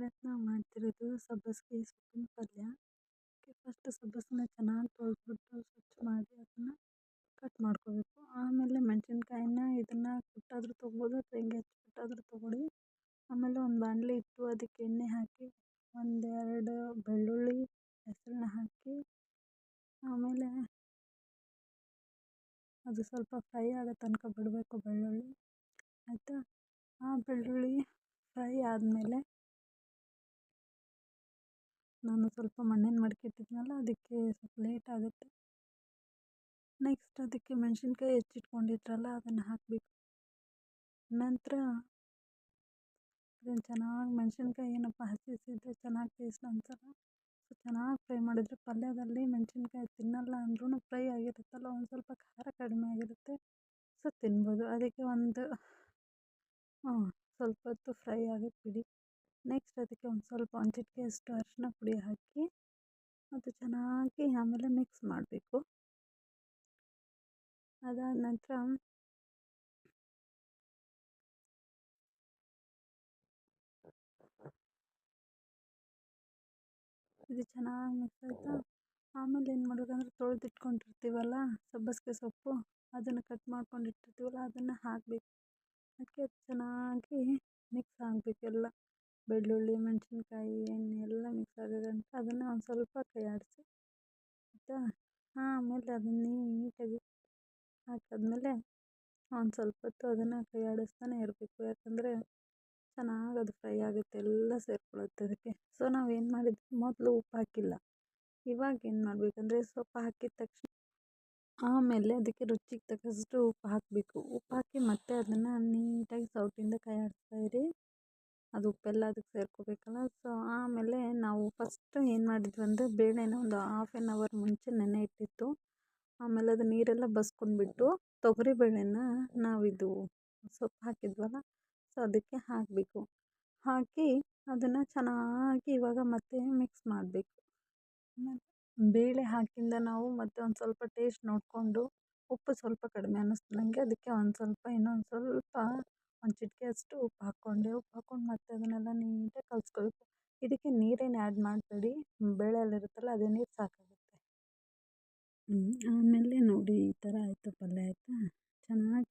ಇವತ್ತು ನಾವು ಮಾಡ್ತಿರೋದು ಸಬ್ಬಸಿಗೆ ಸೊಪ್ಪಿನ ಪಲ್ಯ. ಫಸ್ಟ್ ಸಬ್ಬಸನ್ನ ಚೆನ್ನಾಗಿ ತೊಳೆದ್ಬಿಟ್ಟು ಸ್ವಚ್ಛ ಮಾಡಿ ಅದನ್ನು ಕಟ್ ಮಾಡ್ಕೋಬೇಕು. ಆಮೇಲೆ ಮೆಣಸಿನ್ಕಾಯಿನ ಇದನ್ನು ಕುಟ್ಟಾದರೂ ತೊಗೊಬೋದು ಅಥವಾ ಹಿಂಗೆ ಹೆಚ್ಚಿಬಿಟ್ಟಾದರೂ ತೊಗೊಳ್ಳಿ. ಆಮೇಲೆ ಒಂದು ಬಾಣಲೆ ಇಟ್ಟು ಅದಕ್ಕೆ ಎಣ್ಣೆ ಹಾಕಿ ಒಂದೆರಡು ಬೆಳ್ಳುಳ್ಳಿ ಹೆಸರನ್ನ ಹಾಕಿ ಆಮೇಲೆ ಅದು ಸ್ವಲ್ಪ ಫ್ರೈ ಆಗೋ ತನಕ ಬಿಡಬೇಕು ಬೆಳ್ಳುಳ್ಳಿ, ಆಯಿತಾ. ಆ ಬೆಳ್ಳುಳ್ಳಿ ಫ್ರೈ ಆದಮೇಲೆ ನಾನು ಸ್ವಲ್ಪ ಮಣ್ಣಿನ ಮಡಿಕೆ ಇಟ್ಟಿದ್ನಲ್ಲ ಅದಕ್ಕೆ ಸ್ವಲ್ಪ ಲೇಟ್ ಆಗುತ್ತೆ. ನೆಕ್ಸ್ಟ್ ಅದಕ್ಕೆ ಮೆಣಸಿನ್ಕಾಯಿ ಹೆಚ್ಚಿಟ್ಕೊಂಡಿದ್ರಲ್ಲ ಅದನ್ನು ಹಾಕಬೇಕು. ನಂತರ ಅದನ್ನು ಚೆನ್ನಾಗಿ ಮೆಣಸಿನ್ಕಾಯಿ ಏನಪ್ಪ ಹಸಿ ಇದ್ದರೆ ಚೆನ್ನಾಗಿ ಟೇಸ್ಟ್ ಅನ್ಸಲ್ಲ. ಸೊ ಚೆನ್ನಾಗಿ ಫ್ರೈ ಮಾಡಿದರೆ ಪಲ್ಯದಲ್ಲಿ ಮೆಣಸಿನ್ಕಾಯಿ ತಿನ್ನಲ್ಲ ಅಂದ್ರೂ ಫ್ರೈ ಆಗಿರುತ್ತಲ್ಲ ಒಂದು ಸ್ವಲ್ಪ ಖಾರ ಕಡಿಮೆ ಆಗಿರುತ್ತೆ, ಸೊ ತಿನ್ಬೋದು. ಅದಕ್ಕೆ ಸ್ವಲ್ಪ ಹೊತ್ತು ಫ್ರೈ ಆಗಕ್ಕೆ ಬಿಡಿ. ನೆಕ್ಸ್ಟ್ ಅದಕ್ಕೆ ಒಂದು ಚಿಟಿಕೆಯಷ್ಟು ಅರಿಶಿನ ಪುಡಿ ಹಾಕಿ ಅದು ಚೆನ್ನಾಗಿ ಆಮೇಲೆ ಮಿಕ್ಸ್ ಮಾಡಬೇಕು. ಅದಾದ ನಂತರ ಇದು ಚೆನ್ನಾಗಿ ಮಿಕ್ಸ್ ಆಯಿತಾ. ಆಮೇಲೆ ಏನು ಮಾಡಬೇಕಂದ್ರೆ ತೊಳೆದಿಟ್ಕೊಂಡಿರ್ತೀವಲ್ಲ ಸಬ್ಬಸಿಗೆ ಸೊಪ್ಪು, ಅದನ್ನು ಕಟ್ ಮಾಡ್ಕೊಂಡಿಟ್ಟಿರ್ತೀವಲ್ಲ ಅದನ್ನು ಹಾಕಬೇಕು. ಅದಕ್ಕೆ ಅದು ಚೆನ್ನಾಗಿ ಮಿಕ್ಸ್ ಆಗಬೇಕೆಲ್ಲ, ಬೆಳ್ಳುಳ್ಳಿ ಮೆಣಸಿನ್ಕಾಯಿ ಎಣ್ಣೆ ಎಲ್ಲ ಮಿಕ್ಸ್ ಆಗೋಗಂಟ ಅದನ್ನು ಒಂದು ಸ್ವಲ್ಪ ಕೈ ಆಡಿಸಿ, ಆಯಿತಾ. ಆಮೇಲೆ ಅದನ್ನು ನೀಟಾಗಿ ಹಾಕಾದ್ಮೇಲೆ ಒಂದು ಸ್ವಲ್ಪ ಹೊತ್ತು ಅದನ್ನು ಕೈ ಆಡಿಸ್ತಾನೆ ಇರಬೇಕು, ಯಾಕಂದರೆ ಚೆನ್ನಾಗಿ ಅದು ಫ್ರೈ ಆಗುತ್ತೆ, ಎಲ್ಲ ಸೇರ್ಕೊಳ್ಳುತ್ತೆ ಅದಕ್ಕೆ. ಸೊ ನಾವೇನು ಮಾಡಿದ್ವಿ, ಮೊದಲು ಉಪ್ಪು ಹಾಕಿಲ್ಲ. ಇವಾಗ ಏನು ಮಾಡಬೇಕಂದ್ರೆ ಸೊಪ್ಪು ಹಾಕಿದ ತಕ್ಷಣ ಆಮೇಲೆ ಅದಕ್ಕೆ ರುಚಿಗೆ ತಕ್ಕಷ್ಟು ಉಪ್ಪು ಹಾಕಬೇಕು. ಉಪ್ಪು ಹಾಕಿ ಮತ್ತೆ ಅದನ್ನು ನೀಟಾಗಿ ಸೌಟಿಂದ ಕೈ ಆಡಿಸ್ತಾ ಇರಿ, ಅದು ಉಪ್ಪೆಲ್ಲ ಅದಕ್ಕೆ ಸೇರ್ಕೋಬೇಕಲ್ಲ. ಸೊ ಆಮೇಲೆ ನಾವು ಫಸ್ಟ್ ಏನು ಮಾಡಿದ್ವಿ ಅಂದರೆ ಬೇಳೆನ ಒಂದು 1/2 ಅವರ್ ಮುಂಚೆ ನೆನೆ ಇಟ್ಟಿತ್ತು. ಆಮೇಲೆ ಅದು ನೀರೆಲ್ಲ ಬಸ್ಕೊಂಡ್ಬಿಟ್ಟು ತೊಗರಿಬೇಳೆನ ನಾವಿದು ಸೊಪ್ಪು ಹಾಕಿದ್ವಲ್ಲ ಸೊ ಅದಕ್ಕೆ ಹಾಕಬೇಕು. ಹಾಕಿ ಅದನ್ನು ಚೆನ್ನಾಗಿ ಇವಾಗ ಮತ್ತೆ ಮಿಕ್ಸ್ ಮಾಡಬೇಕು. ಬೇಳೆ ಹಾಕಿಂದ ನಾವು ಮತ್ತೆ ಒಂದು ಸ್ವಲ್ಪ ಟೇಸ್ಟ್ ನೋಡಿಕೊಂಡು ಉಪ್ಪು ಸ್ವಲ್ಪ ಕಡಿಮೆ ಅನ್ನಿಸ್ತು ನನಗೆ, ಅದಕ್ಕೆ ಇನ್ನೊಂದು ಸ್ವಲ್ಪ ಒಂದು ಚಿಟಿಕೆಯಷ್ಟು ಉಪ್ಪು ಹಾಕ್ಕೊಂಡು ಮತ್ತೆ ಅದನ್ನೆಲ್ಲ ನೀಟಾಗಿ ಕಲಿಸ್ಕೋಬೇಕು. ಇದಕ್ಕೆ ನೀರೇನು ಆ್ಯಡ್ ಮಾಡಬೇಡಿ, ಬೇಳೆಯಲ್ಲಿರುತ್ತಲ್ಲ ಅದೇ ನೀರು ಸಾಕಾಗುತ್ತೆ. ಆಮೇಲೆ ನೋಡಿ ಈ ಥರ ಆಯಿತು ಪಲ್ಯ, ಆಯಿತಾ. ಚೆನ್ನಾಗಿ